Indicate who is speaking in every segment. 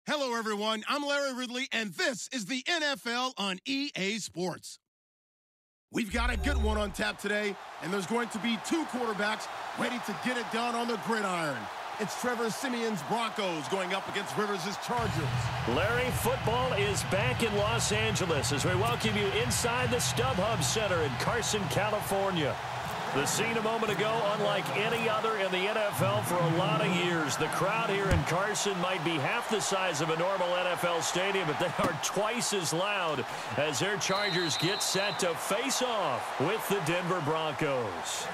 Speaker 1: Hello, everyone. I'm Larry Ridley, and this is the NFL on EA Sports. We've got a good one on tap today, and there's going to be two quarterbacks ready to get it done on the gridiron. It's Trevor Siemian's Broncos going up against Rivers' Chargers.
Speaker 2: Larry, football is back in Los Angeles as we welcome you inside the StubHub Center in Carson, California. The scene a moment ago, unlike any other in the NFL for a lot of years. The crowd here in Carson might be half the size of a normal NFL stadium, but they are twice as loud as their Chargers get set to face off with the Denver Broncos.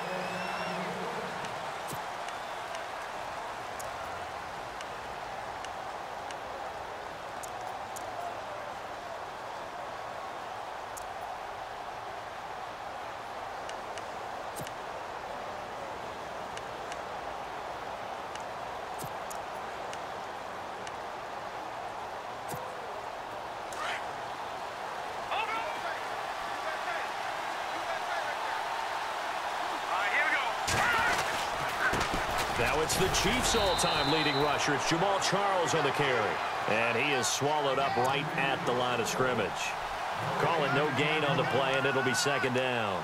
Speaker 2: Now it's the Chiefs' all-time leading rusher. It's Jamal Charles on the carry. And he is swallowed up right at the line of scrimmage. Call it no gain on the play, and it'll be second down.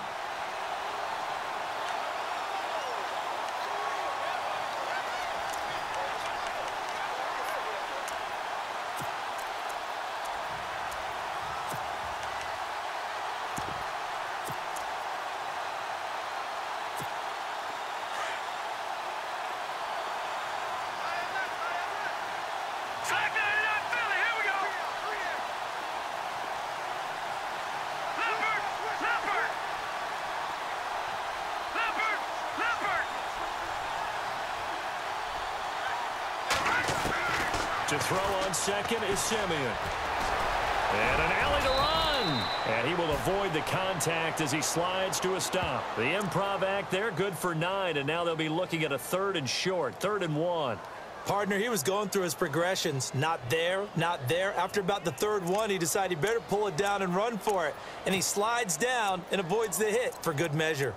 Speaker 2: To throw on second is Siemian. And an alley to run. And he will avoid the contact as he slides to a stop. The improv act there, good for 9. And now they'll be looking at a 3rd and short, 3rd and 1.
Speaker 3: Partner, he was going through his progressions. Not there, not there. After about the 3rd one, he decided he better pull it down and run for it. And he slides down and avoids the hit for good measure.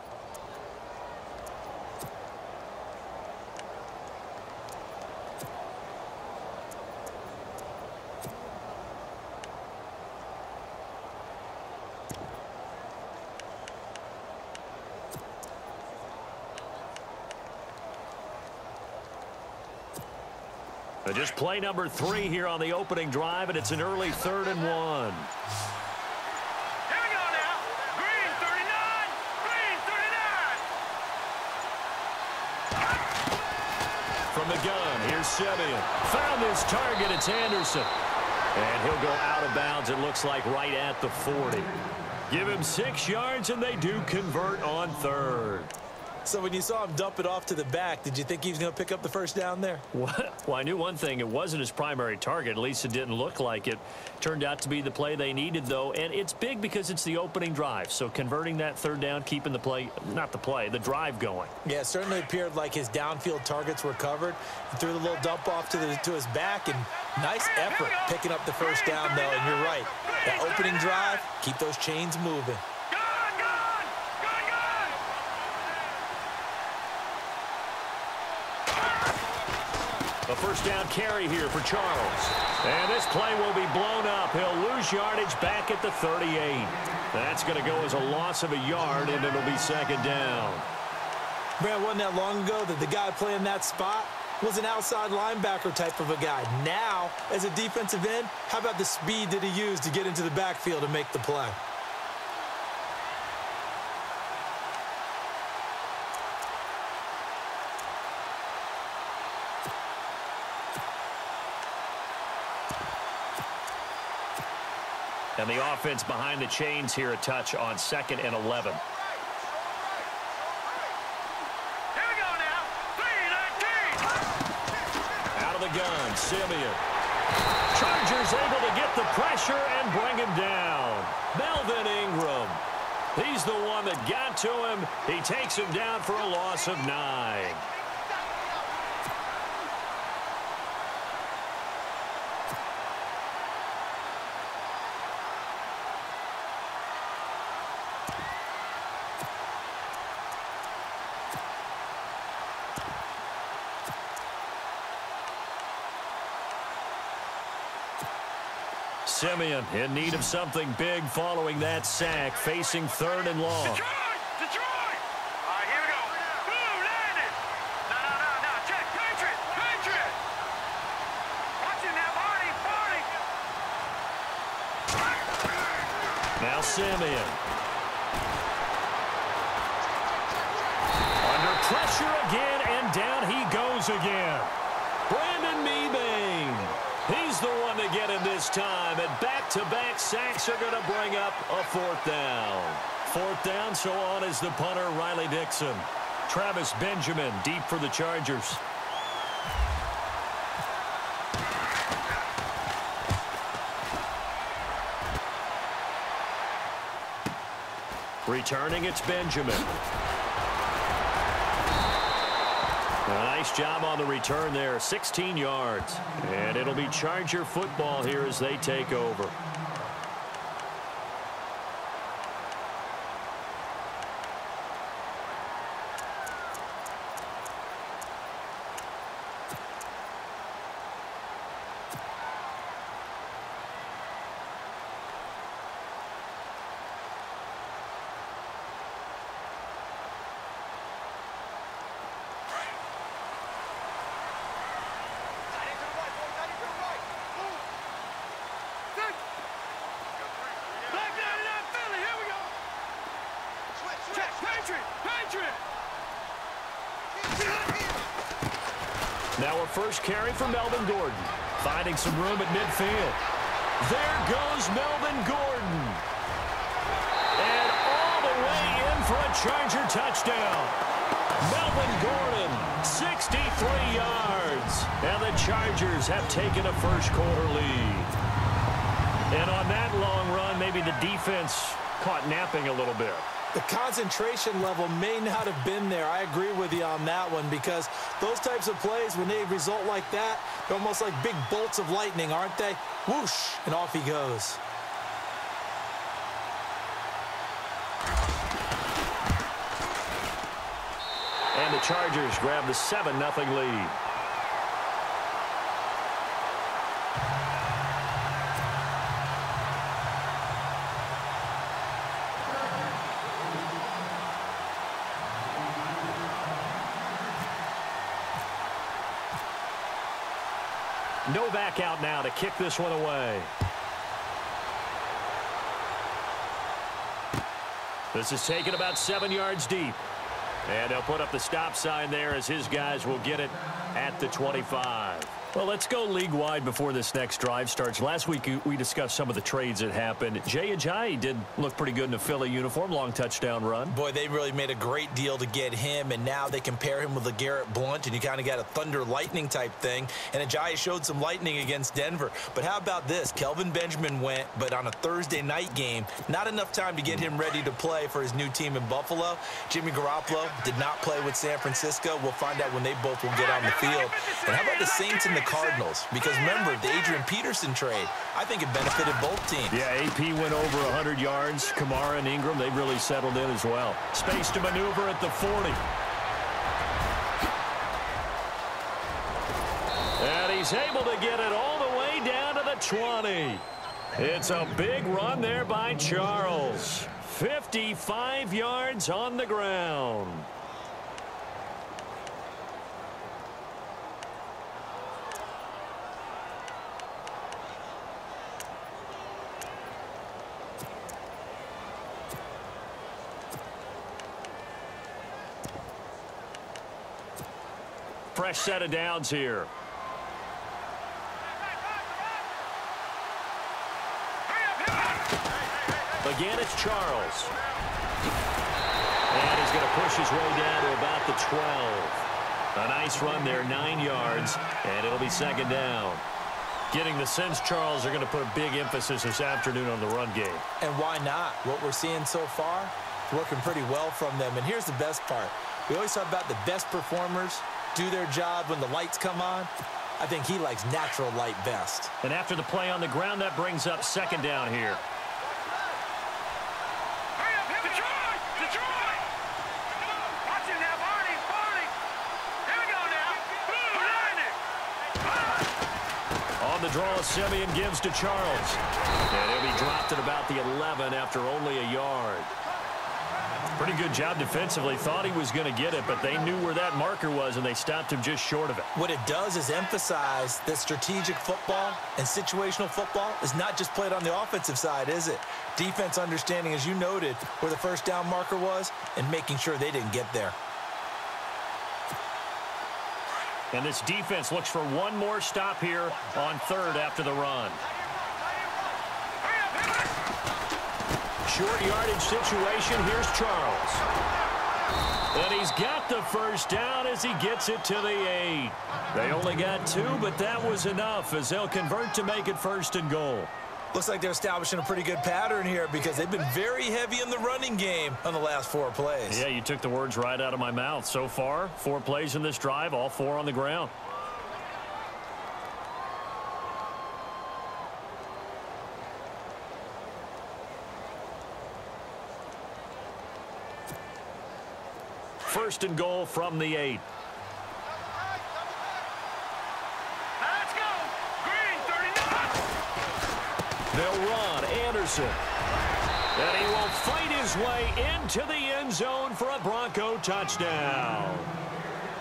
Speaker 2: Just play number 3 here on the opening drive, and it's an early 3rd and 1.
Speaker 4: Here we go now. Green 39. Green 39.
Speaker 2: From the gun, here's Siemian. Found his target. It's Anderson. And he'll go out of bounds, it looks like, right at the 40. Give him 6 yards, and they do convert on 3rd.
Speaker 3: So when you saw him dump it off to the back, did you think he was going to pick up the first down there?
Speaker 2: Well, I knew one thing. It wasn't his primary target. At least it didn't look like it. Turned out to be the play they needed, though. And it's big because it's the opening drive. So converting that 3rd down, keeping the play, not the play, the drive going.
Speaker 3: Yeah, it certainly appeared like his downfield targets were covered. He threw the little dump off to his back, and nice effort picking up the first down, though. And you're right. That opening drive, keep those chains moving.
Speaker 2: A first down carry here for Charles. And this play will be blown up. He'll lose yardage back at the 38. That's going to go as a loss of a yard, and it'll be second down.
Speaker 3: Brad, wasn't that long ago that the guy playing that spot was an outside linebacker type of a guy. Now, as a defensive end, how about the speed that he used to get into the backfield and make the play?
Speaker 2: And the offense behind the chains here, a touch on 2nd and 11.
Speaker 4: Here we go now. 3-19.
Speaker 2: Out of the gun, Siemian. Chargers able to get the pressure and bring him down. Melvin Ingram. He's the one that got to him. He takes him down for a loss of 9. Simeon in need of something big following that sack, facing 3rd and long.
Speaker 4: Detroit! All right, here we go. Boom, landed. No. Check. Patriot. Watch him now, Barney.
Speaker 2: Now Simeon. Under pressure again, and down he goes again. Brandon Mebane. He's the one to get him this time, and back-to-back sacks are going to bring up a 4th down. 4th down, so on is the punter, Riley Dixon. Travis Benjamin deep for the Chargers. Returning, it's Benjamin. A nice job on the return there, 16 yards. And it'll be Charger football here as they take over.
Speaker 4: Patriot!
Speaker 2: Now a first carry for Melvin Gordon. Finding some room at midfield. There goes Melvin Gordon. And all the way in for a Charger touchdown. Melvin Gordon, 63 yards. And the Chargers have taken a first-quarter lead. And on that long run, maybe the defense caught napping a little bit.
Speaker 3: The concentration level may not have been there. I agree with you on that one because those types of plays, when they result like that, they're almost like big bolts of lightning, aren't they? Whoosh, and off he goes.
Speaker 2: And the Chargers grab the 7-0 lead. Novak out now to kick this one away. This is taken about 7 yards deep. And they'll put up the stop sign there as his guys will get it at the 25. Well, let's go league-wide before this next drive starts. Last week, we discussed some of the trades that happened. Jay Ajayi did look pretty good in a Philly uniform, long touchdown run.
Speaker 3: Boy, they really made a great deal to get him, and now they compare him with LeGarrette Blount, and you kind of got a thunder-lightning type thing. And Ajayi showed some lightning against Denver. But how about this? Kelvin Benjamin went, but on a Thursday night game, not enough time to get him ready to play for his new team in Buffalo. Jimmy Garoppolo did not play with San Francisco. We'll find out when they both will get on the field. And how about the Saints and the Cardinals? Because remember, the Adrian Peterson trade, I think it benefited both teams.
Speaker 2: Yeah, AP went over 100 yards. Kamara and Ingram, they've really settled in as well. Space to maneuver at the 40. And he's able to get it all the way down to the 20. It's a big run there by Charles. 55 yards on the ground. Fresh set of downs here. Again, it's Charles. And he's going to push his way down to about the 12. A nice run there, 9 yards, and it'll be second down. Getting the sense Charles are going to put a big emphasis this afternoon on the run game.
Speaker 3: And why not? What we're seeing so far, working pretty well from them. And here's the best part. We always talk about the best performers do their job when the lights come on. I think he likes natural light best.
Speaker 2: And after the play on the ground, that brings up second down here.
Speaker 4: Detroit! Watch him now, Barney! Here we go now!
Speaker 2: On On the draw, Simeon gives to Charles. And he'll be dropped at about the 11 after only a yard. Pretty good job defensively. Thought he was going to get it, but they knew where that marker was, and they stopped him just short of it.
Speaker 3: What it does is emphasize that strategic football and situational football is not just played on the offensive side, is it? Defense understanding, as you noted, where the first down marker was and making sure they didn't get there.
Speaker 2: And this defense looks for one more stop here on third after the run. Short yardage situation. Here's Charles. And he's got the first down as he gets it to the 8. They only got 2, but that was enough as they'll convert to make it 1st and goal.
Speaker 3: Looks like they're establishing a pretty good pattern here because they've been very heavy in the running game on the last 4 plays.
Speaker 2: Yeah, you took the words right out of my mouth. So far, 4 plays in this drive, all 4 on the ground. First and goal from the 8.
Speaker 4: Let's go. Green, 39.
Speaker 2: They'll run. Anderson. And he will fight his way into the end zone for a Bronco touchdown.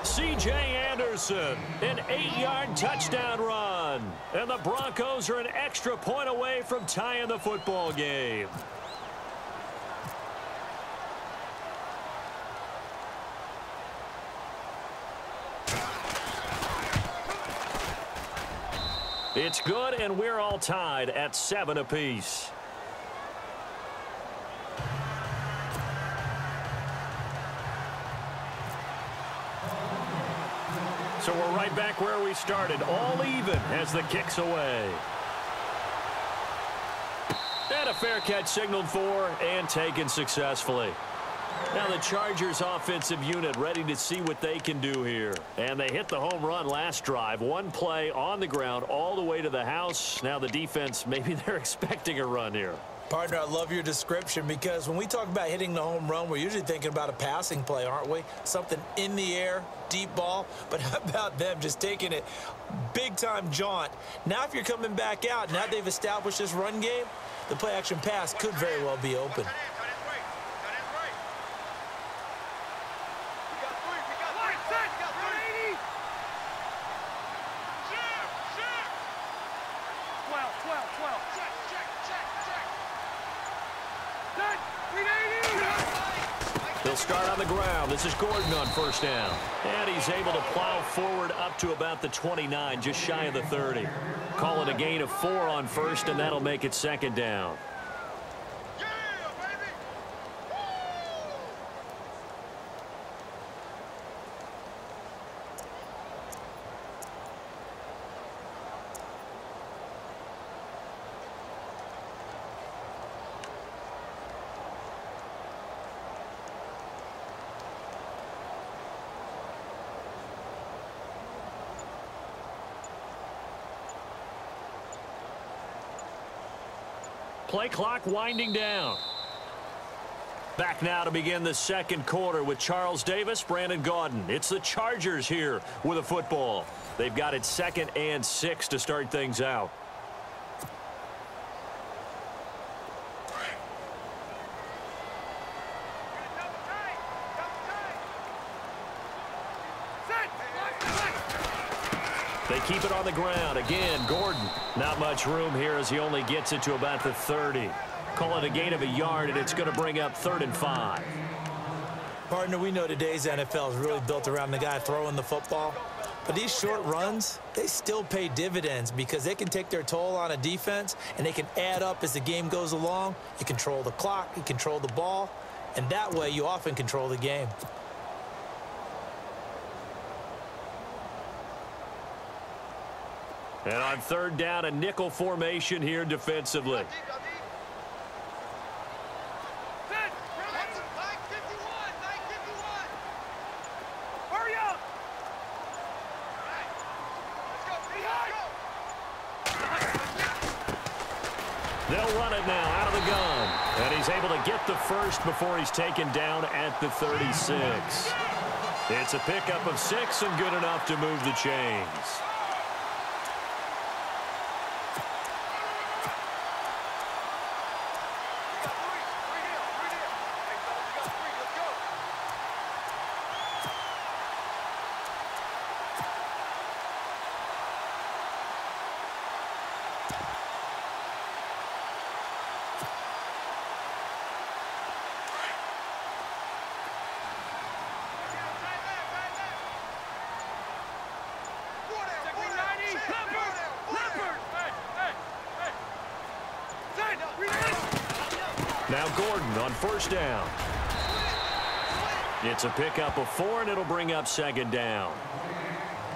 Speaker 2: C.J. Anderson, an 8-yard touchdown run. And the Broncos are an extra point away from tying the football game. It's good, and we're all tied at 7 apiece. So we're right back where we started, all even as the kick's away. And a fair catch signaled for and taken successfully. Now the Chargers offensive unit ready to see what they can do here. And they hit the home run last drive. 1 play on the ground all the way to the house. Now the defense, maybe they're expecting a run here.
Speaker 3: Partner, I love your description because when we talk about hitting the home run, we're usually thinking about a passing play, aren't we? Something in the air, deep ball. But how about them just taking it big-time jaunt? Now if you're coming back out, now they've established this run game, the play-action pass could very well be open.
Speaker 2: They'll start on the ground. This is Gordon on first down. And he's able to plow forward up to about the 29, just shy of the 30. Call it a gain of 4 on first, and that'll make it 2nd down. Play clock winding down. Back now to begin the 2nd quarter with Charles Davis, Brandon Gaudin. It's the Chargers here with a football. They've got it 2nd and 6 to start things out. They keep it on the ground. Again, Gordon. Not much room here as he only gets it to about the 30. Call it a gain of a yard, and it's going to bring up 3rd and 5.
Speaker 3: Partner, we know today's NFL is really built around the guy throwing the football. But these short runs, they still pay dividends because they can take their toll on a defense, and they can add up as the game goes along. You control the clock, you control the ball, and that way you often control the game.
Speaker 2: And on 3rd down, a nickel formation here defensively.
Speaker 4: Hurry up!
Speaker 2: They'll run it now out of the gun. And he's able to get the first before he's taken down at the 36. It's a pickup of 6 and good enough to move the chains. Now Gordon on first down. It's a pickup of 4, and it'll bring up second down.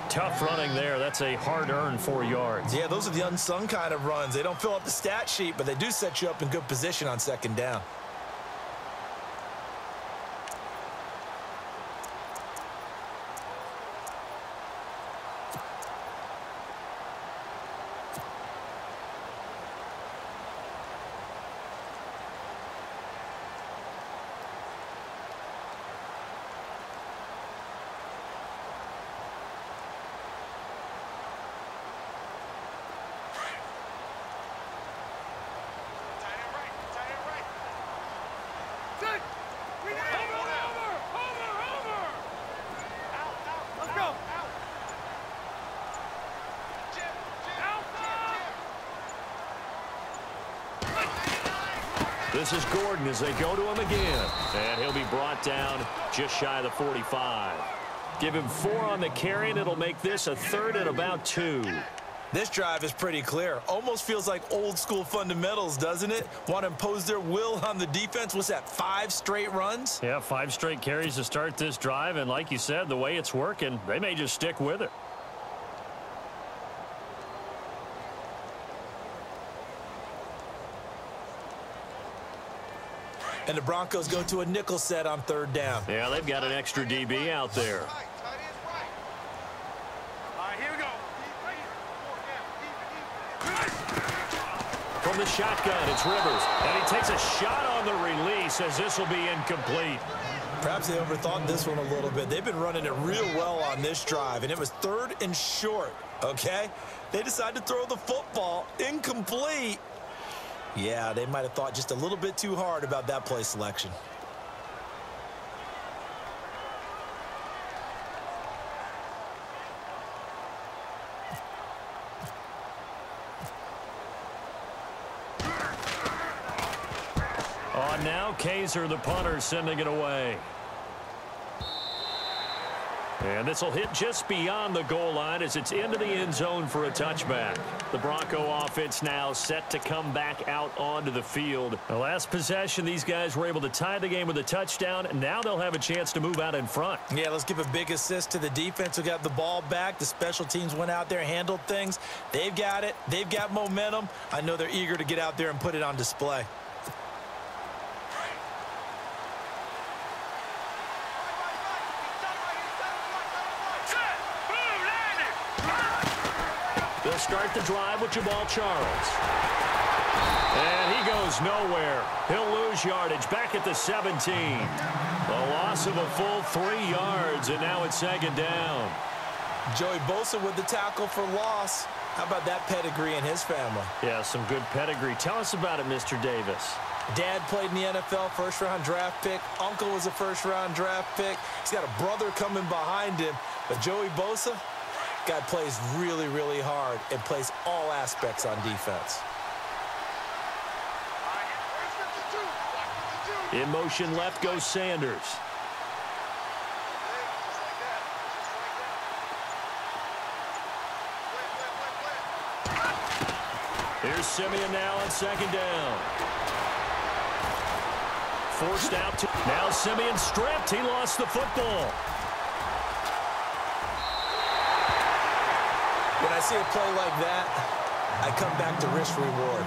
Speaker 2: Tough running there. That's a hard-earned 4 yards.
Speaker 3: Yeah, those are the unsung kind of runs. They don't fill up the stat sheet, but they do set you up in good position on second down.
Speaker 2: This is Gordon as they go to him again. And he'll be brought down just shy of the 45. Give him 4 on the carry, and it'll make this a 3rd and about 2.
Speaker 3: This drive is pretty clear. Almost feels like old school fundamentals, doesn't it? Want to impose their will on the defense. What's that, 5 straight runs?
Speaker 2: Yeah, 5 straight carries to start this drive. And like you said, the way it's working, they may just stick with it.
Speaker 3: And the Broncos go to a nickel set on 3rd down.
Speaker 2: Yeah, they've got an extra DB out there.
Speaker 4: All right, here we go.
Speaker 2: From the shotgun, it's Rivers. And he takes a shot on the release as this will be incomplete.
Speaker 3: Perhaps they overthought this one a little bit. They've been running it real well on this drive, and it was 3rd and short, okay? They decided to throw the football incomplete. Yeah, they might have thought just a little bit too hard about that play selection.
Speaker 2: On now, Kaiser, the punter, sending it away. And this will hit just beyond the goal line as it's into the end zone for a touchback. The Bronco offense now set to come back out onto the field. The last possession, these guys were able to tie the game with a touchdown, and now they'll have a chance to move out in front.
Speaker 3: Yeah, let's give a big assist to the defense who got the ball back. The special teams went out there, handled things. They've got it. They've got momentum. I know they're eager to get out there and put it on display.
Speaker 2: They'll start the drive with Jamaal Charles. And he goes nowhere. He'll lose yardage back at the 17. A loss of a full 3 yards, and now it's second down.
Speaker 3: Joey Bosa with the tackle for loss. How about that pedigree in his family?
Speaker 2: Yeah, some good pedigree. Tell us about it, Mr. Davis.
Speaker 3: Dad played in the NFL, first-round draft pick. Uncle was a first-round draft pick. He's got a brother coming behind him. But Joey Bosa, guy plays really, really hard and plays all aspects on defense.
Speaker 2: In motion left goes Sanders. Here's Simeon now on second down. Forced out to... Now Simeon stripped. He lost the football.
Speaker 3: When I see a play like that, I come back to risk reward.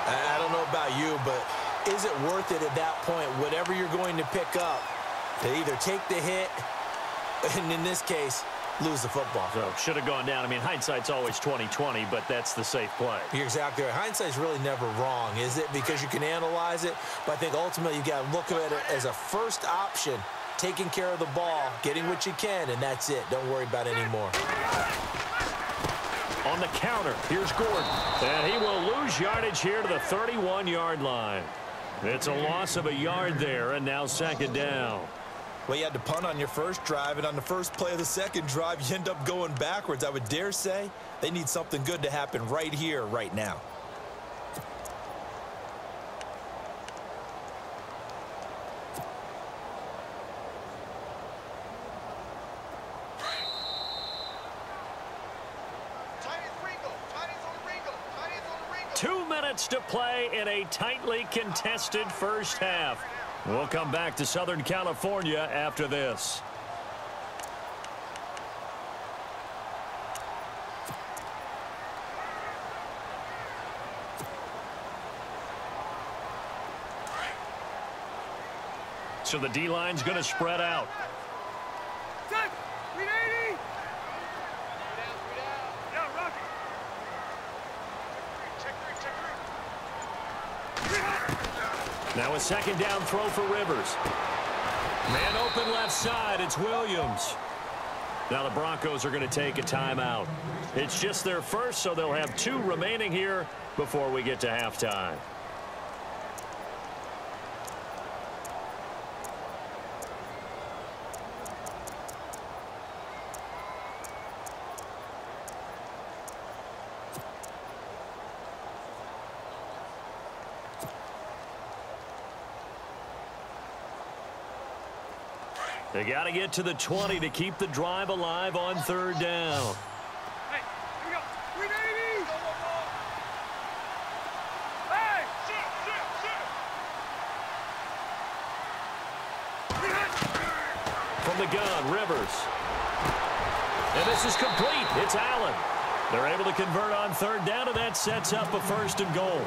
Speaker 3: I don't know about you, but is it worth it at that point, whatever you're going to pick up, to either take the hit, and in this case, lose the football?
Speaker 2: So should have gone down. I mean, hindsight's always 20/20, but that's the safe play.
Speaker 3: You're exactly right. Hindsight's really never wrong, is it? Because you can analyze it, but I think ultimately you got to look at it as a first option, taking care of the ball, getting what you can, and that's it. Don't worry about it anymore.
Speaker 2: On the counter, here's Gordon. And he will lose yardage here to the 31-yard line. It's a loss of a yard there, and now second down.
Speaker 3: Well, you had to punt on your first drive, and on the first play of the second drive, you end up going backwards. I would dare say they need something good to happen right here, right now.
Speaker 2: 2 minutes to play in a tightly contested first half. We'll come back to Southern California after this. So the D-line's going to spread out.
Speaker 4: Set. 380. Yeah, Rocky. Check 3.
Speaker 2: Now a second down throw for Rivers. Man open left side. It's Williams. Now the Broncos are going to take a timeout. It's just their first, so they'll have 2 remaining here before we get to halftime. They got to get to the 20 to keep the drive alive on 3rd down.
Speaker 4: Hey, here we go. 380. Hey, sit.
Speaker 2: From the gun, Rivers. And this is complete. It's Allen. They're able to convert on 3rd down, and that sets up a 1st and goal.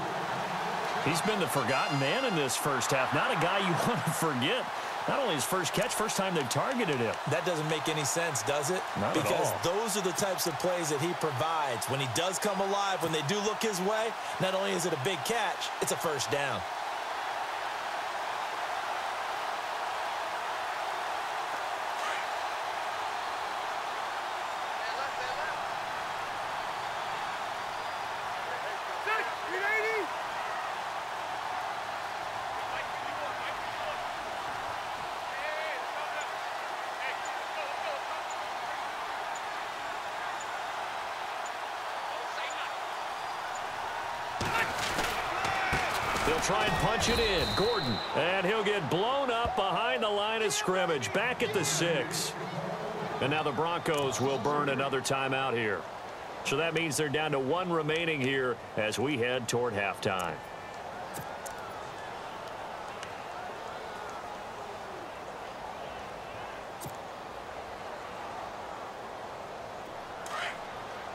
Speaker 2: He's been the forgotten man in this first half. Not a guy you want to forget. Not only his first catch, first time they've targeted him.
Speaker 3: That doesn't make any sense, does it?
Speaker 2: Not
Speaker 3: because
Speaker 2: at all.
Speaker 3: Those are the types of plays that he provides. When he does come alive, when they do look his way, not only is it a big catch, it's a 1st down.
Speaker 4: Set. 380.
Speaker 2: They'll try and punch it in. Gordon. And he'll get blown up behind the line of scrimmage. Back at the 6. And now the Broncos will burn another timeout here. So that means they're down to 1 remaining here as we head toward halftime.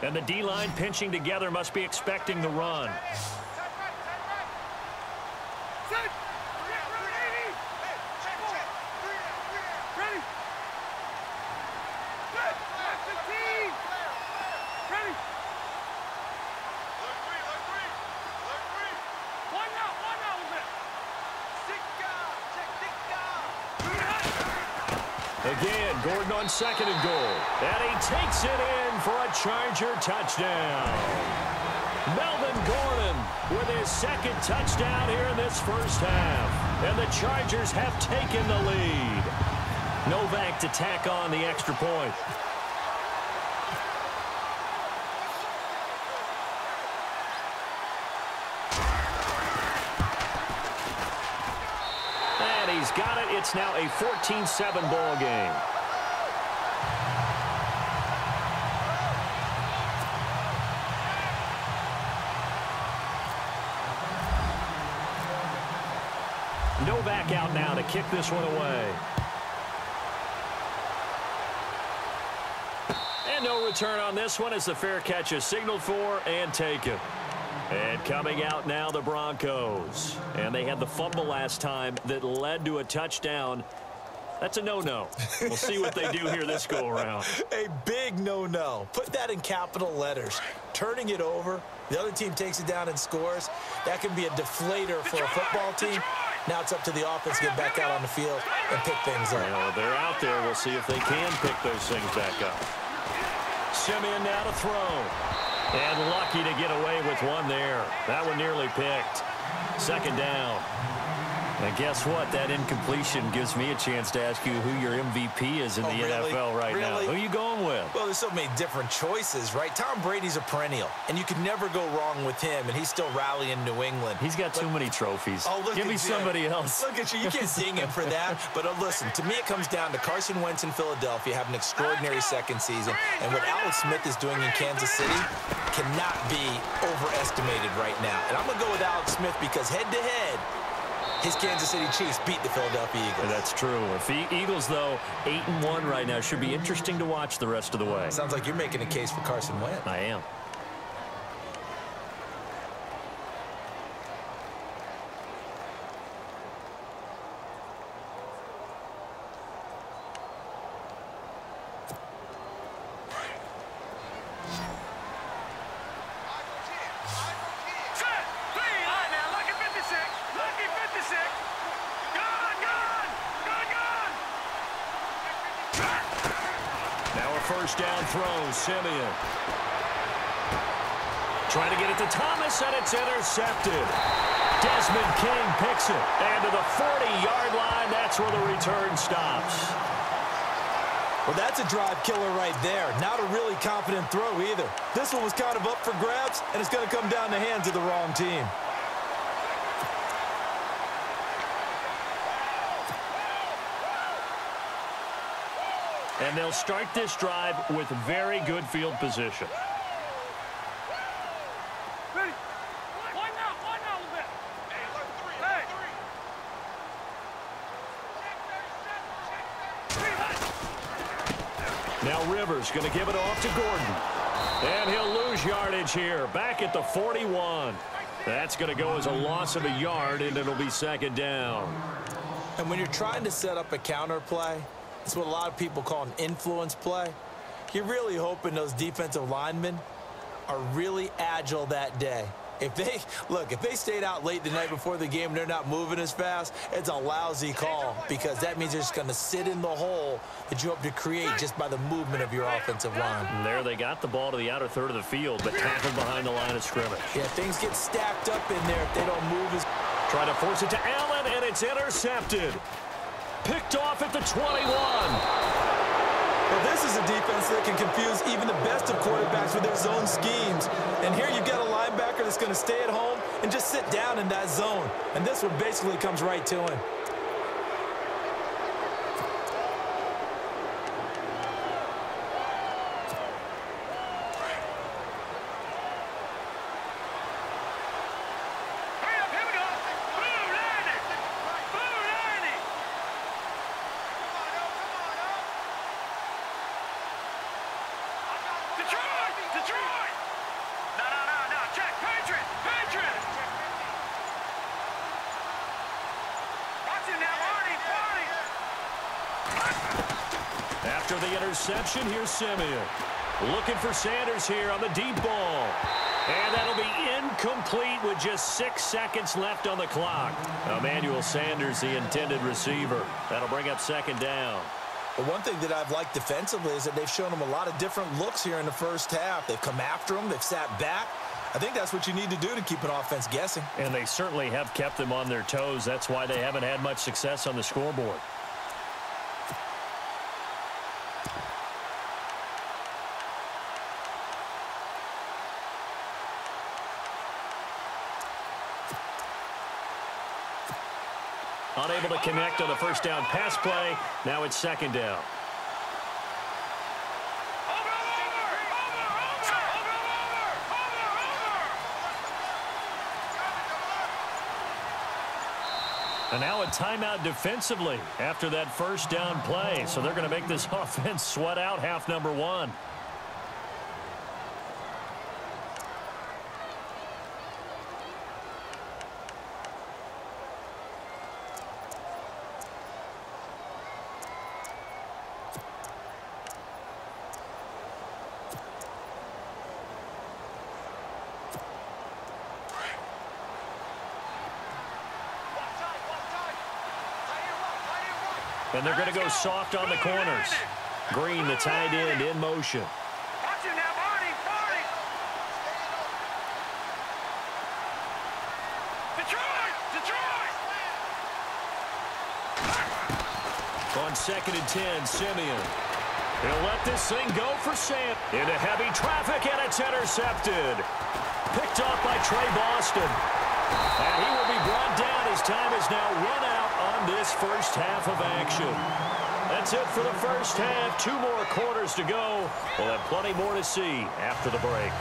Speaker 2: And the D-line pinching together must be expecting the run.
Speaker 4: Set. 380. Ready. Set. 15. Ready. One now, was it?
Speaker 2: Again, Gordon on 2nd and goal. And he takes it in for a Charger touchdown. Melvin Gordon with his 2nd touchdown here in this first half. And the Chargers have taken the lead. Novak to tack on the extra point. And he's got it. It's now a 14-7 ball game. Novak out now to kick this one away. And no return on this one as the fair catch is signaled for and taken. And coming out now, the Broncos. And they had the fumble last time that led to a touchdown. That's a no-no. We'll see what they do here this go-around.
Speaker 3: A big no-no. Put that in capital letters. Turning it over, the other team takes it down and scores. That can be a deflator for a football team. Now it's up to the offense to get back out on the field and pick things up.
Speaker 2: Well, they're out there. We'll see if they can pick those things back up. Simeon now to throw. And lucky to get away with one there. That one nearly picked. 2nd down. And guess what? That incompletion gives me a chance to ask you who your MVP is in the NFL right now. Who are you going with?
Speaker 3: Well, there's so many different choices, right? Tom Brady's a perennial, and you can never go wrong with him, and he's still rallying New England.
Speaker 2: He's got too many trophies.
Speaker 3: Oh,
Speaker 2: Give me somebody else.
Speaker 3: Look at you. You can't ding him for that. But listen, to me it comes down to Carson Wentz in Philadelphia having an extraordinary second season, and what Alex Smith is doing in Kansas City cannot be overestimated right now. And I'm going to go with Alex Smith because head-to-head, his Kansas City Chiefs beat the Philadelphia Eagles.
Speaker 2: That's true. If the Eagles, though, 8-1 right now, should be interesting to watch the rest of the way.
Speaker 3: Sounds like you're making a case for Carson Wentz.
Speaker 2: I am. First down throw, Simeon. Trying to get it to Thomas, and it's intercepted. Desmond King picks it. And to the 40-yard line, that's where the return stops.
Speaker 3: Well, that's a drive killer right there. Not a really confident throw either. This one was kind of up for grabs, and it's going to come down the hands of the wrong team.
Speaker 2: And they'll start this drive with very good field position.
Speaker 4: Ready? One now a little bit. Hey.
Speaker 2: Now Rivers going to give it off to Gordon. And he'll lose yardage here, back at the 41. That's going to go as a loss of a yard, and it'll be second down.
Speaker 3: And when you're trying to set up a counter play, it's what a lot of people call an influence play. You're really hoping those defensive linemen are really agile that day. If they stayed out late the night before the game and they're not moving as fast, it's a lousy call because that means they're just going to sit in the hole that you hope to create just by the movement of your offensive line.
Speaker 2: And there they got the ball to the outer third of the field, but tackled behind the line of scrimmage.
Speaker 3: Yeah, things get stacked up in there if they don't move as...
Speaker 2: Trying to force it to Allen, and it's intercepted. Picked off at the 21.
Speaker 3: Well, this is a defense that can confuse even the best of quarterbacks with their zone schemes. And here you've got a linebacker that's going to stay at home and just sit down in that zone. And this one basically comes right to him.
Speaker 2: After the interception, here's Simeon. Looking for Sanders here on the deep ball. And that'll be incomplete with just 6 seconds left on the clock. Emmanuel Sanders, the intended receiver. That'll bring up second down.
Speaker 3: But one thing that I've liked defensively is that they've shown them a lot of different looks here in the first half. They've come after them. They've sat back. I think that's what you need to do to keep an offense guessing.
Speaker 2: And they certainly have kept them on their toes. That's why they haven't had much success on the scoreboard. Unable to connect on the first down pass play. Now it's second down. And now a timeout defensively after that first down play. So they're going to make this offense sweat out half number one. And they're going to go soft on the corners. Green, the tight end, in motion.
Speaker 4: Watch him now, Barney. Detroit!
Speaker 2: On 2nd and 10, Simeon. He'll let this thing go for Sam. Into heavy traffic, and it's intercepted. Picked off by Trey Boston. And he will be brought down. His time is now run out on this first half of action. That's it for the first half. 2 more quarters to go. We'll have plenty more to see after the break.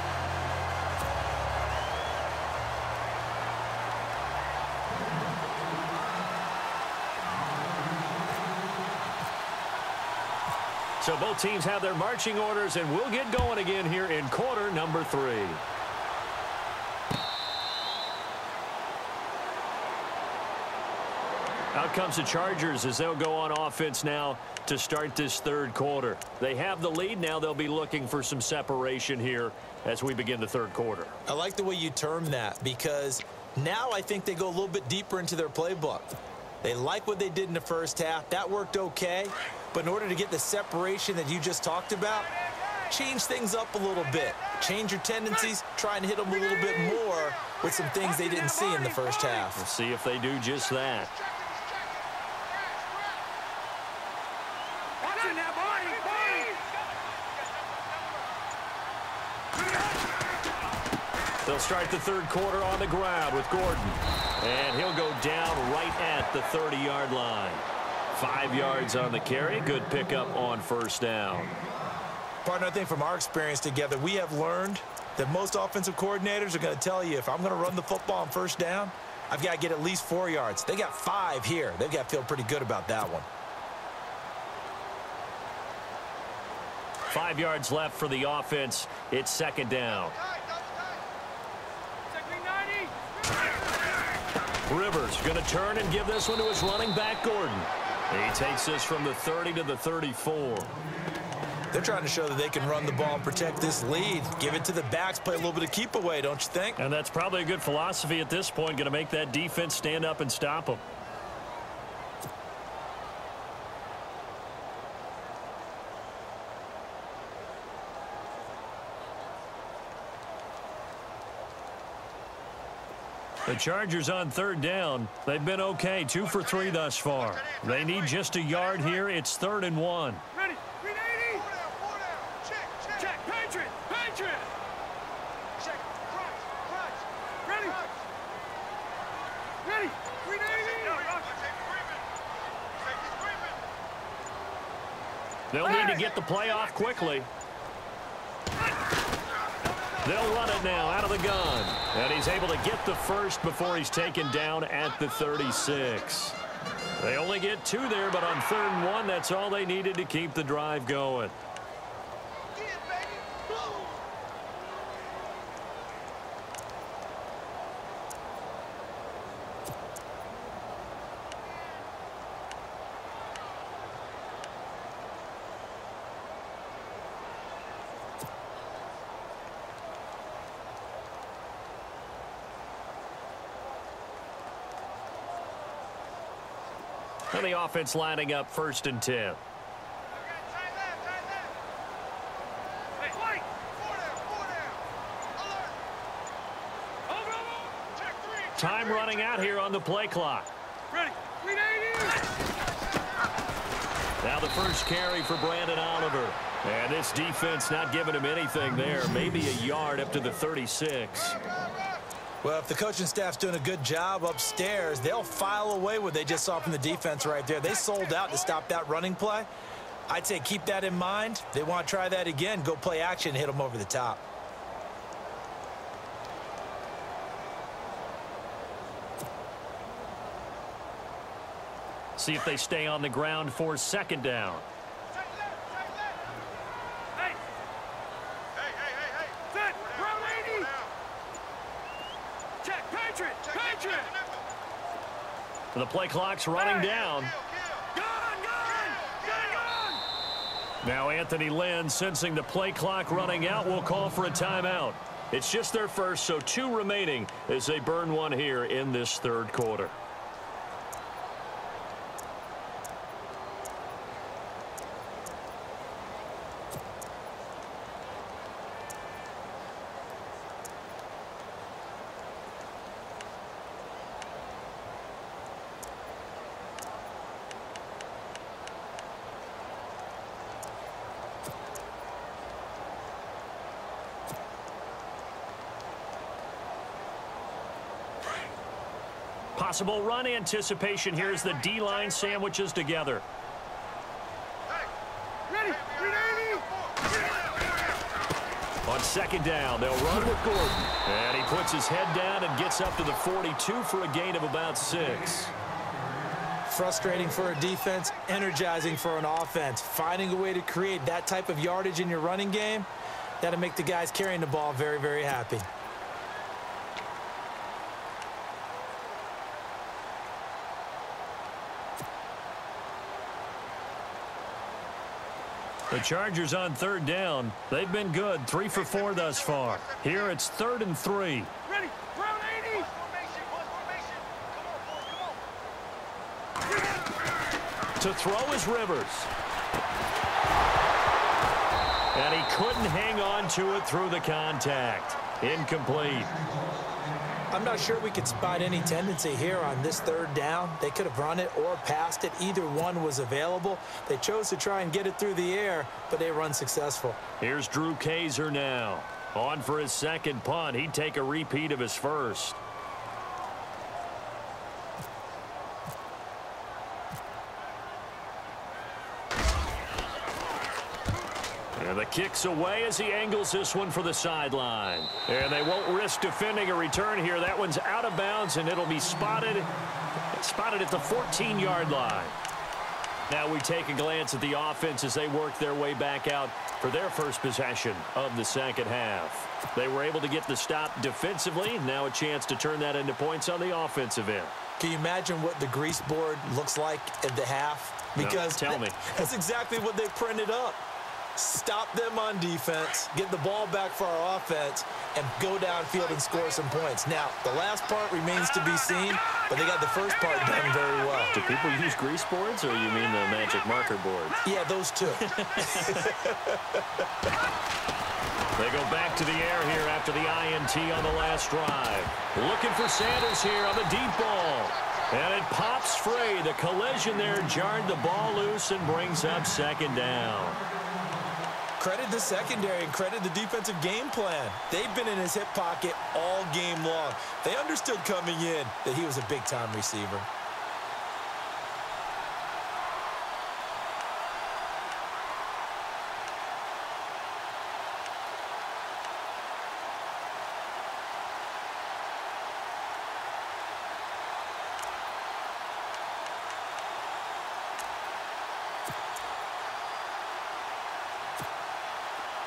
Speaker 2: So both teams have their marching orders, and we'll get going again here in quarter number 3. Out comes the Chargers as they'll go on offense now to start this third quarter. They have the lead. Now they'll be looking for some separation here as we begin the third quarter.
Speaker 3: I like the way you term that, because now I think they go a little bit deeper into their playbook. They like what they did in the first half. That worked okay. But in order to get the separation that you just talked about, change things up a little bit. Change your tendencies. Try and hit them a little bit more with some things they didn't see in the first half.
Speaker 2: We'll see if they do just that. They'll start the third quarter on the ground with Gordon. And he'll go down right at the 30-yard line. 5 yards on the carry. Good pickup on first down.
Speaker 3: Partner, I think from our experience together, we have learned that most offensive coordinators are going to tell you, if I'm going to run the football on first down, I've got to get at least 4 yards. They got 5 here. They've got to feel pretty good about that one.
Speaker 2: 5 yards left for the offense. It's second down. Rivers going to turn and give this one to his running back, Gordon. He takes this from the 30 to the 34.
Speaker 3: They're trying to show that they can run the ball and protect this lead. Give it to the backs, play a little bit of keep away, don't you think?
Speaker 2: And that's probably a good philosophy at this point, going to make that defense stand up and stop them. The Chargers on third down. They've been okay, 2 for 3 thus far. They need just a yard here. It's 3rd and 1.
Speaker 4: Ready, 380. Check, Patriot, Patriot. Check, crunch. Ready. Ready, 380.
Speaker 2: They'll need to get the play off quickly. They'll run it now out of the gun. And he's able to get the first before he's taken down at the 36. They only get 2 there, but on 3rd and 1, that's all they needed to keep the drive going. And the offense lining up 1st and 10. Time running out here on the play clock.
Speaker 4: Ready, 380.
Speaker 2: Now the first carry for Brandon Oliver. And this defense not giving him anything there. Maybe a yard up to the 36.
Speaker 3: Well, if the coaching staff's doing a good job upstairs, they'll file away what they just saw from the defense right there. They sold out to stop that running play. I'd say keep that in mind. They want to try that again. Go play action, hit them over the top.
Speaker 2: See if they stay on the ground for 2nd down. The play clock's running down. Now Anthony Lynn, sensing the play clock running out, will call for a timeout. It's just their first, so 2 remaining as they burn one here in this third quarter. Possible run anticipation here as the D-line sandwiches together. On second down, they'll run with Gordon. And he puts his head down and gets up to the 42 for a gain of about 6.
Speaker 3: Frustrating for a defense, energizing for an offense. Finding a way to create that type of yardage in your running game, that'll make the guys carrying the ball very, very happy.
Speaker 2: The Chargers on third down. They've been good, 3 for 4 thus far. Here it's 3rd and 3.
Speaker 4: Ready, round 80.
Speaker 2: To throw is Rivers. And he couldn't hang on to it through the contact. Incomplete.
Speaker 3: I'm not sure we could spot any tendency here on this 3rd down. They could have run it or passed it. Either one was available. They chose to try and get it through the air, but they were unsuccessful.
Speaker 2: Here's Drew Kaiser now. On for his second punt. He'd take a repeat of his first. And the kick's away as he angles this one for the sideline. And they won't risk defending a return here. That one's out of bounds, and it'll be spotted at the 14-yard line. Now we take a glance at the offense as they work their way back out for their first possession of the second half. They were able to get the stop defensively. Now a chance to turn that into points on the offensive end.
Speaker 3: Can you imagine what the grease board looks like at the half? Because
Speaker 2: no, tell me.
Speaker 3: That's exactly what they printed up. Stop them on defense, get the ball back for our offense, and go downfield and score some points. Now, the last part remains to be seen, but they got the first part done very well.
Speaker 2: Do people use grease boards, or you mean the magic marker boards?
Speaker 3: Yeah, those two.
Speaker 2: They go back to the air here after the INT on the last drive. Looking for Sanders here on the deep ball. And it pops free. The collision there jarred the ball loose and brings up second down.
Speaker 3: Credit the secondary and credit the defensive game plan. They've been in his hip pocket all game long. They understood coming in that he was a big-time receiver.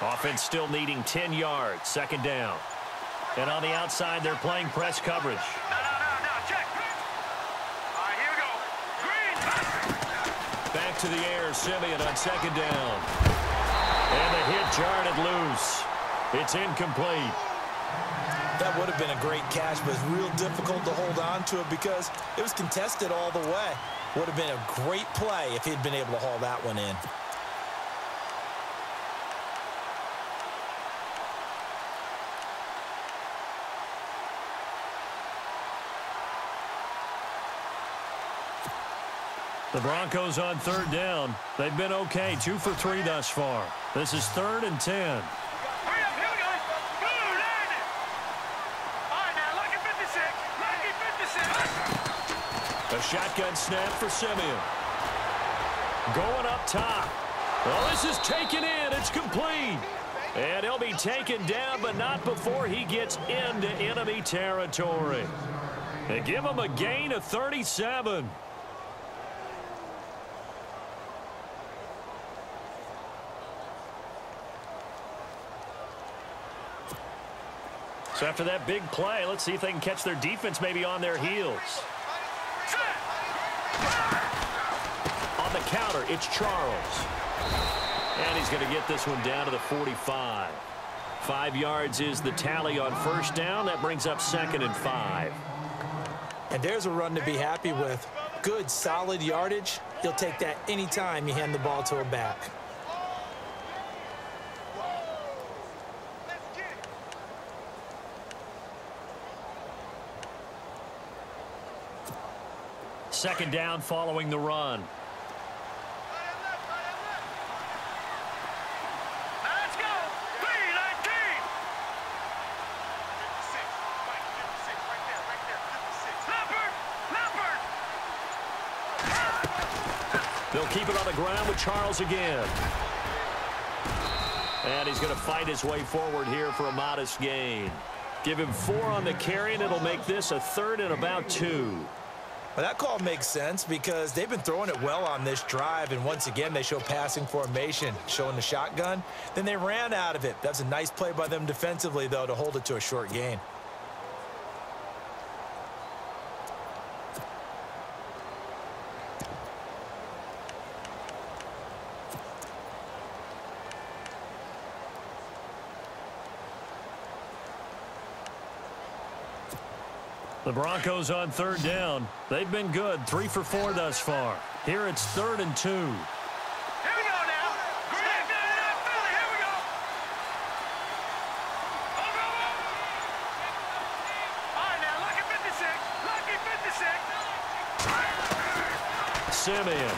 Speaker 2: Offense still needing 10 yards. Second down. And on the outside, they're playing press coverage.
Speaker 4: No, check. All right, here we go. Green.
Speaker 2: Back to the air, Simeon on second down. And the hit jarred it loose. It's incomplete.
Speaker 3: That would have been a great catch, but it's real difficult to hold on to it because it was contested all the way. Would have been a great play if he'd been able to haul that one in.
Speaker 2: The Broncos on third down. They've been okay, 2 for 3 thus far. This is 3rd and 10.
Speaker 4: Hurry up, here we go. Boom, land it. All right, now, lucky 56. Lucky 56.
Speaker 2: A shotgun snap for Simeon. Going up top. Well, this is taken in. It's complete. And he'll be taken down, but not before he gets into enemy territory. They give him a gain of 37. So after that big play, let's see if they can catch their defense maybe on their heels. On the counter, it's Charles. And he's going to get this one down to the 45. 5 yards is the tally on first down. That brings up 2nd and 5.
Speaker 3: And there's a run to be happy with. Good, solid yardage. You'll take that anytime you hand the ball to a back.
Speaker 2: Second down following the run.
Speaker 4: Let's go. 3-19. 56. Right there. 56. Leopard.
Speaker 2: They'll keep it on the ground with Charles again. And he's going to fight his way forward here for a modest gain. Give him 4 on the carry, and it'll make this a 3rd and about 2.
Speaker 3: Well, that call makes sense because they've been throwing it well on this drive, and once again, they show passing formation, showing the shotgun. Then they ran out of it. That's a nice play by them defensively, though, to hold it to a short gain.
Speaker 2: The Broncos on 3rd down. They've been good, 3 for 4 thus far. Here it's 3rd and 2.
Speaker 4: Here we go now. Green, Philly, here we go. All right, now, lucky 56. Lucky 56.
Speaker 2: Simeon.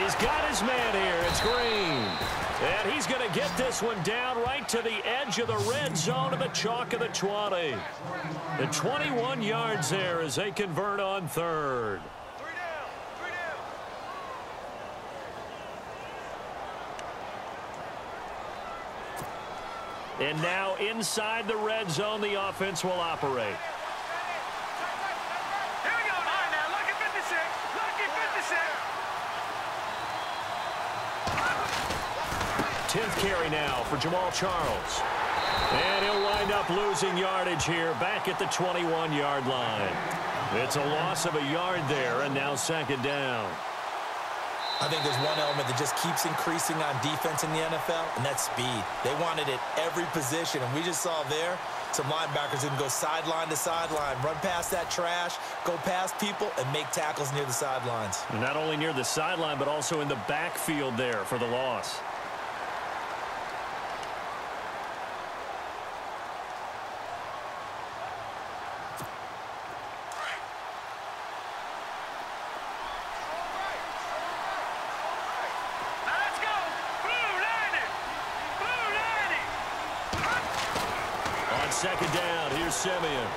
Speaker 2: He's got his man here. It's Green. And he's going to get this one down right to the edge of the red zone of the chalk of the 20. The 21 yards there as they convert on 3rd.
Speaker 4: 3 down. 3 down.
Speaker 2: And now inside the red zone, the offense will operate.
Speaker 4: Here we go. All right, now, lucky 56. Lucky 56.
Speaker 2: 10th carry now for Jamaal Charles. And he'll wind up losing yardage here back at the 21-yard line. It's a loss of a yard there, and now 2nd down.
Speaker 3: I think there's one element that just keeps increasing on defense in the NFL, and that's speed. They want it at every position, and we just saw there some linebackers who can go sideline to sideline, run past that trash, go past people, and make tackles near the sidelines.
Speaker 2: And not only near the sideline, but also in the backfield there for the loss. Second down, here's Simeon.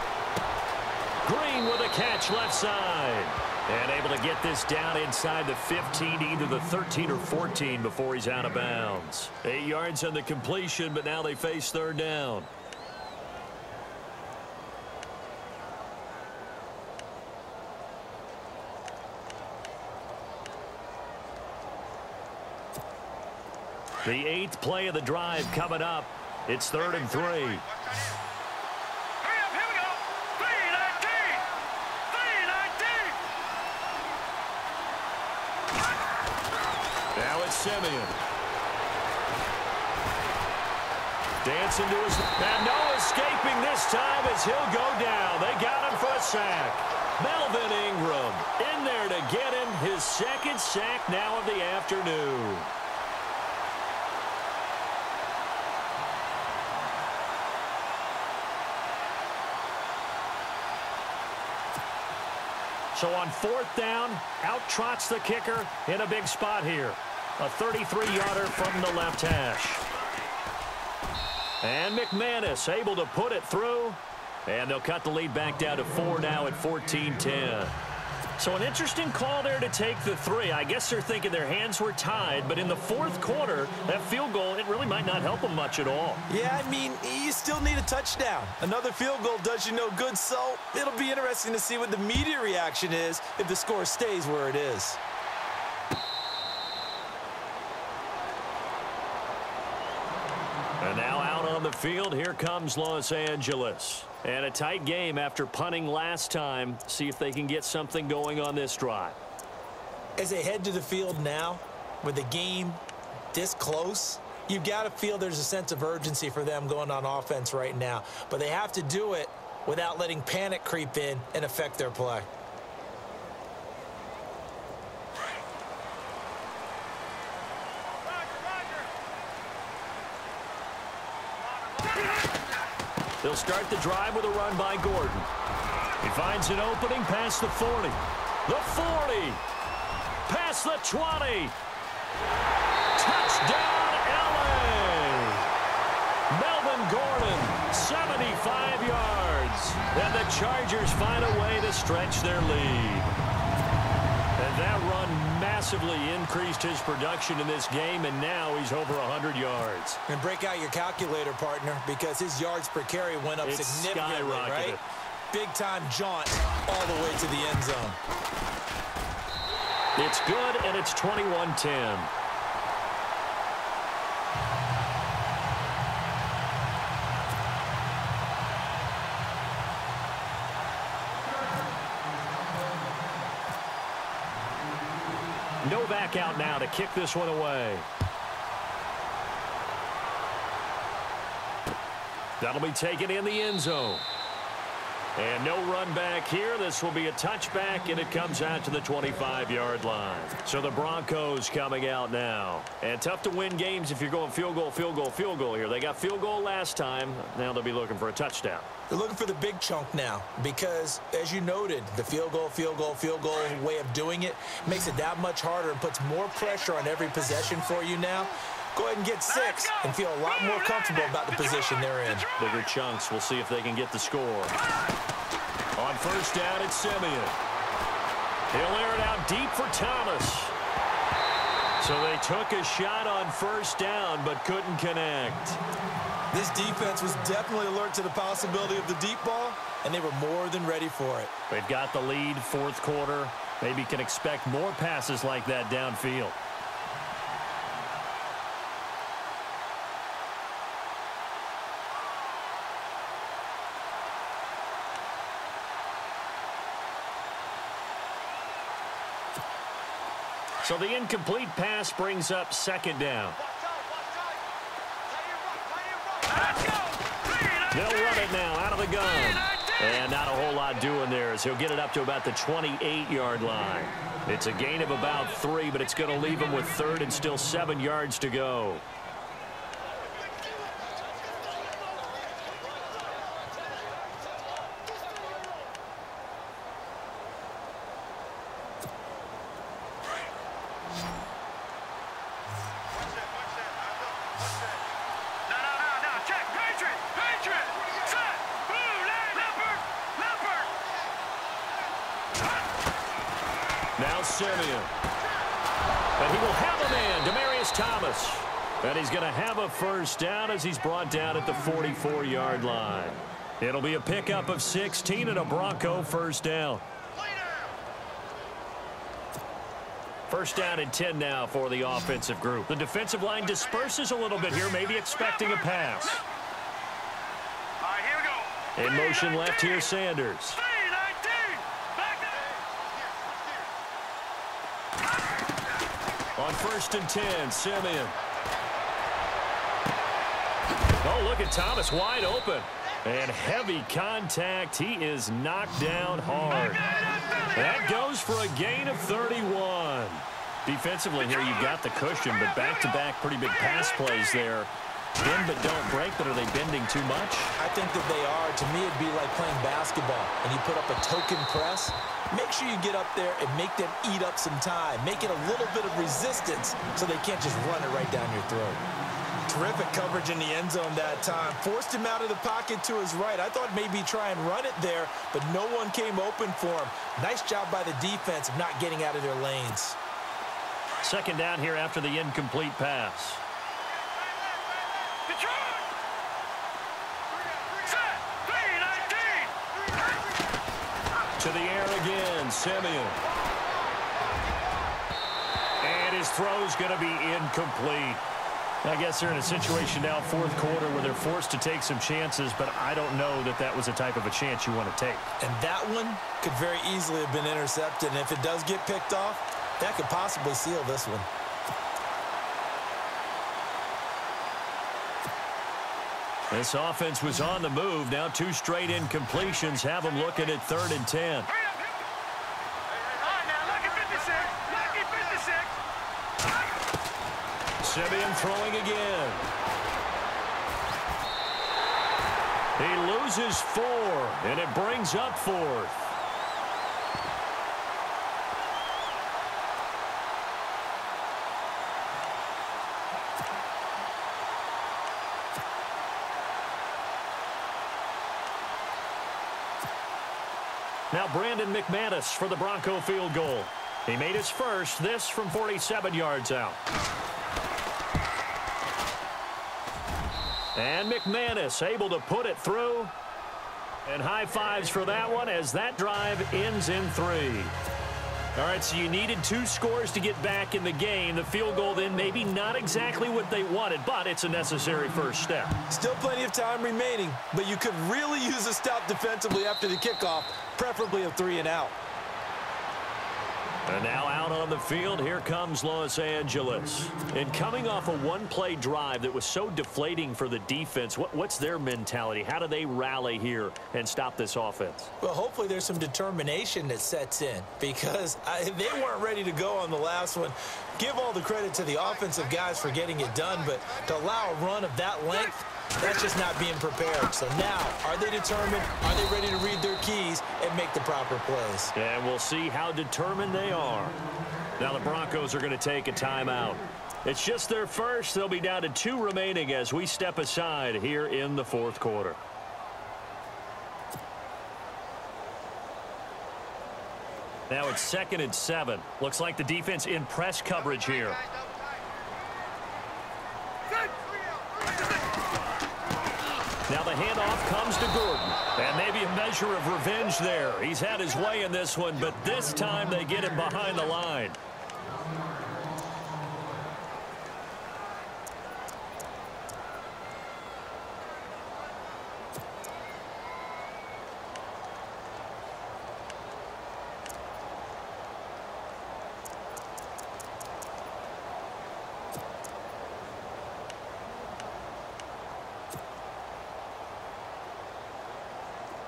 Speaker 2: Green with a catch left side. And able to get this down inside the 15, either the 13 or 14 before he's out of bounds. 8 yards on the completion, but now they face 3rd down. The 8th play of the drive coming up. It's 3rd and 3.
Speaker 4: Hurry up, here we go. 3-19. 3-19.
Speaker 2: Now it's Simeon. Dancing to his... And no escaping this time as he'll go down. They got him for a sack. Melvin Ingram in there to get him his 2nd sack now of the afternoon. So on 4th down, out trots the kicker in a big spot here. A 33-yarder from the left hash. And McManus able to put it through. And they'll cut the lead back down to 4 now at 14-10. So an interesting call there to take the 3. I guess they're thinking their hands were tied, but in the 4th quarter, that field goal, it really might not help them much at all.
Speaker 3: Yeah, I mean, you still need a touchdown. Another field goal does you no good, so it'll be interesting to see what the media reaction is if the score stays where it is.
Speaker 2: And now out on the field, here comes Los Angeles. And a tight game after punting last time. See if they can get something going on this drive.
Speaker 3: As they head to the field now, with the game this close, you've got to feel there's a sense of urgency for them going on offense right now. But they have to do it without letting panic creep in and affect their play.
Speaker 2: They'll start the drive with a run by Gordon. He finds an opening past the 40. The 40. Past the 20. Touchdown, L.A. Melvin Gordon, 75 yards. And the Chargers find a way to stretch their lead. And That run massively increased his production in this game, and now he's over 100 yards.
Speaker 3: And break out your calculator, partner, because his yards per carry went up significantly, right? Big-time jaunt all the way to the end zone.
Speaker 2: It's good, and it's 21-10. Novak out now to kick this one away. That'll be taken in the end zone. And no run back here. This will be a touchback, and it comes out to the 25-yard line. So the Broncos coming out now. And tough to win games if you're going field goal, field goal, field goal here. They got field goal last time. Now they'll be looking for a touchdown.
Speaker 3: They're looking for the big chunk now because, as you noted, the field goal way of doing it makes it that much harder and puts more pressure on every possession for you now. Go ahead and get 6 and feel a lot more comfortable about the position they're in.
Speaker 2: Bigger chunks. We'll see if they can get the score. On first down, it's Simeon. He'll air it out deep for Thomas. So they took a shot on first down but couldn't connect.
Speaker 3: This defense was definitely alert to the possibility of the deep ball, and they were more than ready for it.
Speaker 2: They've got the lead, fourth quarter. Maybe can expect more passes like that downfield. So the incomplete pass brings up second down. They'll run it now out of the gun. And not a whole lot doing there as he'll get it up to about the 28-yard line. It's a gain of about 3, but it's going to leave him with third and still 7 yards to go. Now Simeon. And he will have a man, Demaryius Thomas. And he's going to have a first down as he's brought down at the 44-yard line. It'll be a pickup of 16 and a Bronco first down. First down and 10 now for the offensive group. The defensive line disperses a little bit here, maybe expecting a pass. In motion left here, Sanders. On first and 10, Simeon. Oh, look at Thomas wide open. And heavy contact. He is knocked down hard. That goes for a gain of 31. Defensively here, you've got the cushion, but back-to-back pretty big pass plays there. Bend but don't break, but are they bending too much?
Speaker 3: I think that they are. To me, it'd be like playing basketball, and you put up a token press. Make sure you get up there and make them eat up some time. Make it a little bit of resistance so they can't just run it right down your throat. Terrific coverage in the end zone that time. Forced him out of the pocket to his right. I thought maybe try and run it there, but no one came open for him. Nice job by the defense of not getting out of their lanes.
Speaker 2: Second down here after the incomplete pass. To the air again, Simeon. And his throw's going to be incomplete. I guess they're in a situation now, fourth quarter, where they're forced to take some chances, but I don't know that that was the type of a chance you want to take.
Speaker 3: And that one could very easily have been intercepted, and if it does get picked off, that could possibly seal this one.
Speaker 2: This offense was on the move. Now 2 straight incompletions have them looking at 3rd and 10. Simeon throwing again. He loses 4, and it brings up 4th. Now Brandon McManus for the Bronco field goal. He made his first, this from 47 yards out. And McManus able to put it through. And high fives for that one as that drive ends in 3. All right, so you needed 2 scores to get back in the game. The field goal then maybe not exactly what they wanted, but it's a necessary first step.
Speaker 3: Still plenty of time remaining, but you could really use a stop defensively after the kickoff, preferably a 3 and out.
Speaker 2: And now out on the field, here comes Los Angeles. And coming off a one-play drive that was so deflating for the defense, what's their mentality? How do they rally here and stop this offense?
Speaker 3: Well, hopefully there's some determination that sets in because they weren't ready to go on the last one. Give all the credit to the offensive guys for getting it done, but to allow a run of that length, that's just not being prepared. So now, are they determined? Are they ready to read their keys and make the proper plays?
Speaker 2: And we'll see how determined they are. Now the Broncos are going to take a timeout. It's just their first. They'll be down to 2 remaining as we step aside here in the 4th quarter. Now it's 2nd and 7. Looks like the defense in press coverage here. Now the handoff comes to Gordon. And maybe a measure of revenge there. He's had his way in this one, but this time they get him behind the line.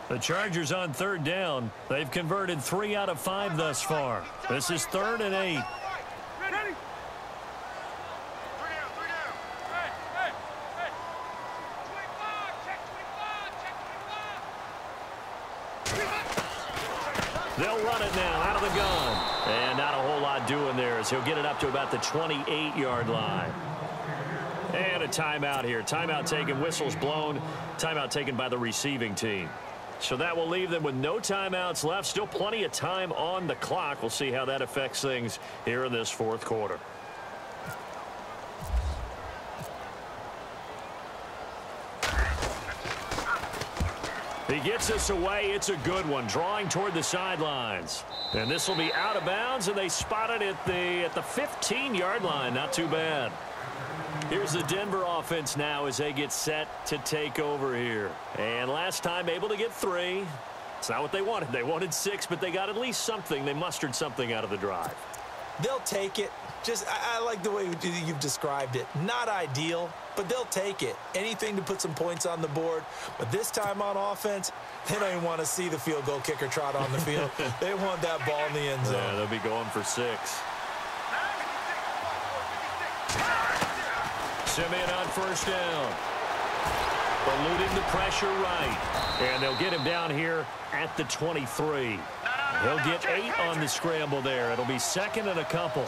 Speaker 2: The Chargers on 3rd down. They've converted 3 out of 5 thus far. This is 3rd and 8.
Speaker 4: Ready? 3 down. Hey. Check 25.
Speaker 2: They'll run it now out of the gun. And not a whole lot doing there as he'll get it up to about the 28-yard line. And a timeout here. Timeout taken, whistles blown. Timeout taken by the receiving team. So that will leave them with no timeouts left. Still plenty of time on the clock. We'll see how that affects things here in this 4th quarter. He gets us away. It's a good one. Drawing toward the sidelines. And this will be out of bounds, and they spot it at the 15-yard line. Not too bad. Here's the Denver offense now as they get set to take over here. And last time able to get 3. It's not what they wanted. They wanted 6, but they got at least something. They mustered something out of the drive.
Speaker 3: They'll take it. I like the way you've described it. Not ideal, but they'll take it. Anything to put some points on the board. But this time on offense, they don't even want to see the field goal kicker trot on the field. They want that ball in the end zone.
Speaker 2: Yeah, they'll be going for 6. Simeon on 1st down. Eluding the pressure right. And they'll get him down here at the 23. He'll get 8 on the scramble there. It'll be 2nd and a couple.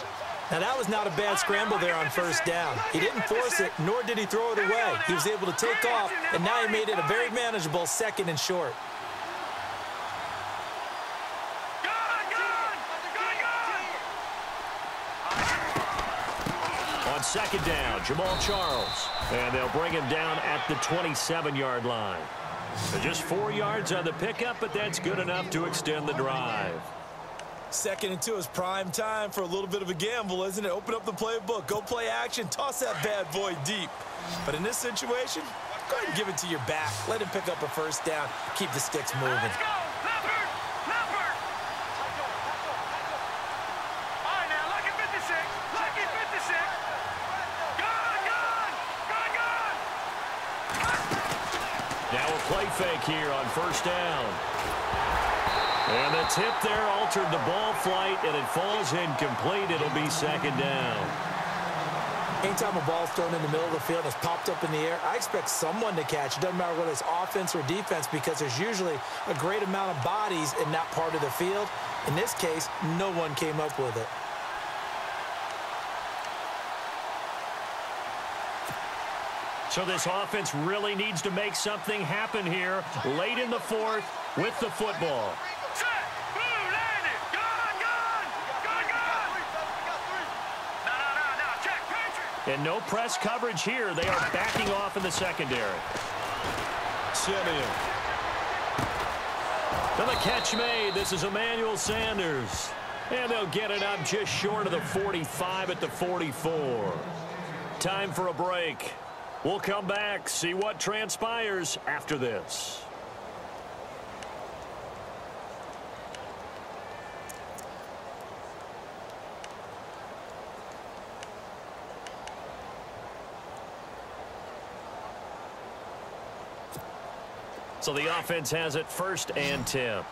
Speaker 3: Now, that was not a bad scramble there on 1st down. He didn't force it, nor did he throw it away. He was able to take off, and now he made it a very manageable 2nd and short.
Speaker 2: On 2nd down, Jamaal Charles. And they'll bring him down at the 27-yard line. So just 4 yards on the pickup, but that's good enough to extend the drive.
Speaker 3: 2nd and 2 is prime time for a little bit of a gamble, isn't it? Open up the playbook, go play action, toss that bad boy deep. But in this situation, go ahead and give it to your back. Let him pick up a 1st down, keep the sticks moving.
Speaker 4: Let's go! Leopard! All right, now, lucky 56. Lucky 56. Gun!
Speaker 2: Now a play fake here on 1st down. And the tip there altered the ball flight, and it falls incomplete. It'll be 2nd down.
Speaker 3: Anytime a ball's thrown in the middle of the field and it's popped up in the air, I expect someone to catch. It doesn't matter whether it's offense or defense because there's usually a great amount of bodies in that part of the field. In this case, no one came up with it.
Speaker 2: So this offense really needs to make something happen here late in the 4th with the football.
Speaker 4: Set! Boom! Landed! Gun!
Speaker 2: And no press coverage here. They are backing off in the secondary.
Speaker 3: Simeon.
Speaker 2: And the catch made. This is Emmanuel Sanders. And they'll get it up just short of the 45 at the 44. Time for a break. We'll come back, see what transpires after this. So the offense has it 1st and 10.
Speaker 4: Hey, D-line,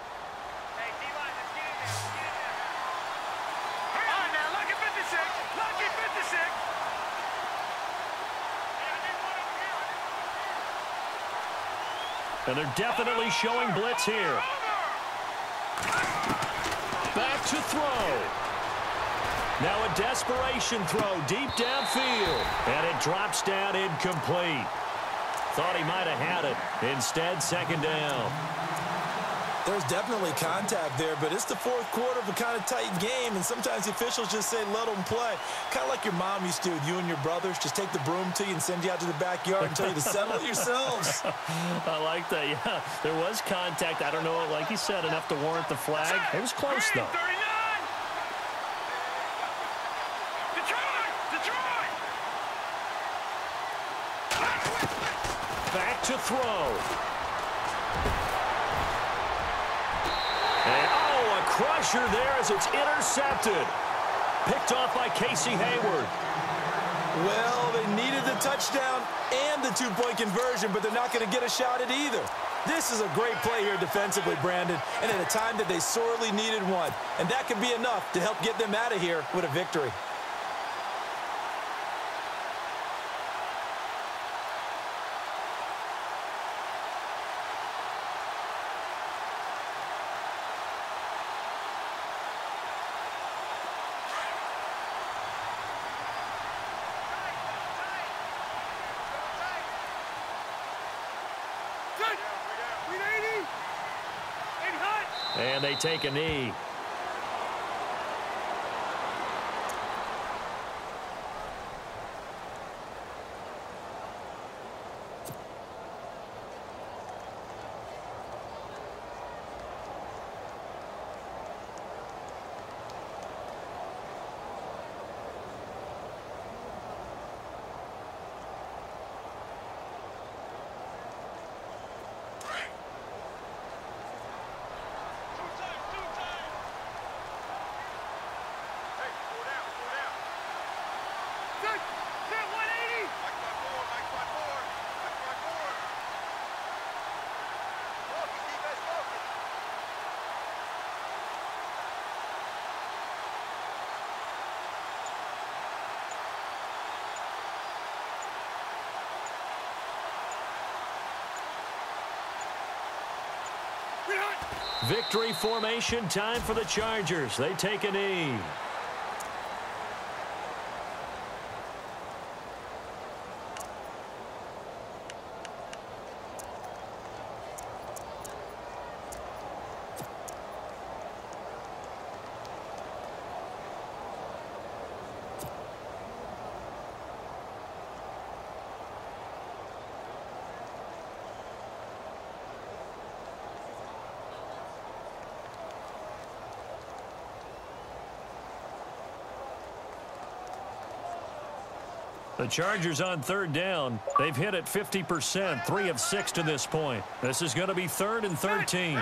Speaker 4: let's get in there. Let's get in there. Come on now, lucky 56. Lucky 56.
Speaker 2: And they're definitely showing blitz here. Back to throw. Now a desperation throw deep downfield. And it drops down incomplete. Thought he might have had it. Instead, 2nd down.
Speaker 3: There's definitely contact there, but it's the 4th quarter of a kind of tight game, and sometimes the officials just say, let them play. Kind of like your mom used to with you and your brothers. Just take the broom to you and send you out to the backyard and tell you to settle it yourselves.
Speaker 2: I like that, yeah. There was contact. I don't know, like you said, enough to warrant the flag. It was close, though.
Speaker 4: 39. Detroit!
Speaker 2: Back to throw. And, a crusher there as it's intercepted. Picked off by Casey Hayward.
Speaker 3: Well, they needed the touchdown and the 2-point conversion, but they're not going to get a shot at either. This is a great play here defensively, Brandon, and at a time that they sorely needed one. And that could be enough to help get them out of here with a victory.
Speaker 2: And they take a knee. Victory formation time for the Chargers. They take a knee. The Chargers on 3rd down. They've hit it 50%, 3 of 6 to this point. This is going to be 3rd and 13.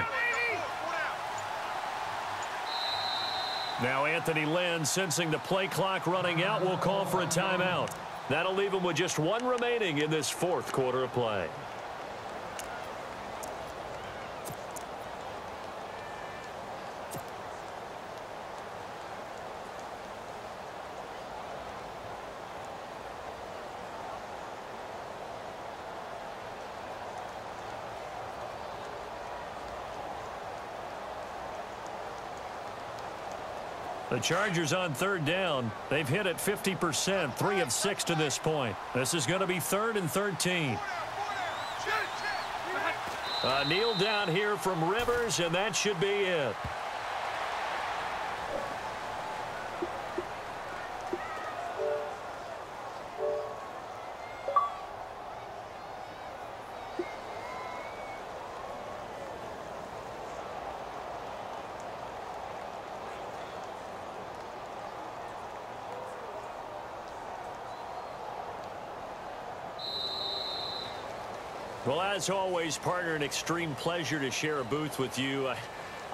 Speaker 2: Now Anthony Lynn, sensing the play clock running out, will call for a timeout. That'll leave him with just 1 remaining in this 4th quarter of play. The Chargers on 3rd down. They've hit it 50%, 3 of 6 to this point. This is going to be 3rd and 13. Kneel down here from Rivers, and that should be it. Well, as always, partner, an extreme pleasure to share a booth with you.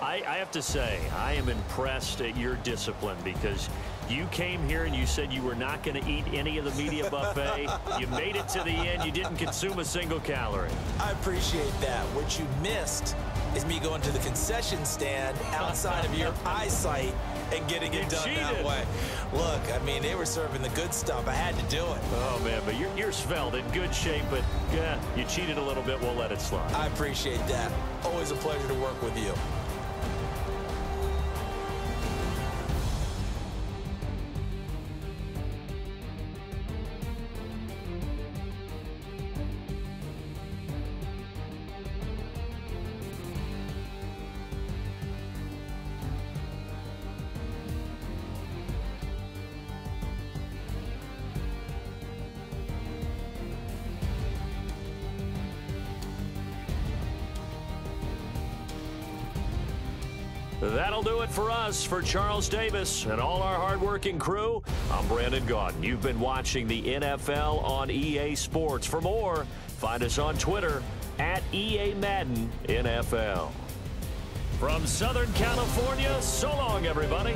Speaker 2: I have to say, I am impressed at your discipline because you came here and you said you were not going to eat any of the media buffet. You made it to the end. You didn't consume a single calorie.
Speaker 3: I appreciate that. What you missed is me going to the concession stand outside of your eyesight and getting it done that way. Look, I mean, they were serving the good stuff. I had to do it.
Speaker 2: Oh, man, but you're svelte, in good shape, but, yeah, you cheated a little bit. We'll let it slide.
Speaker 3: I appreciate that. Always a pleasure to work with you.
Speaker 2: That'll do it for us. For Charles Davis and all our hardworking crew, I'm Brandon Gaudin. You've been watching the NFL on EA Sports. For more, find us on Twitter at EA Madden NFL. From Southern California, so long, everybody.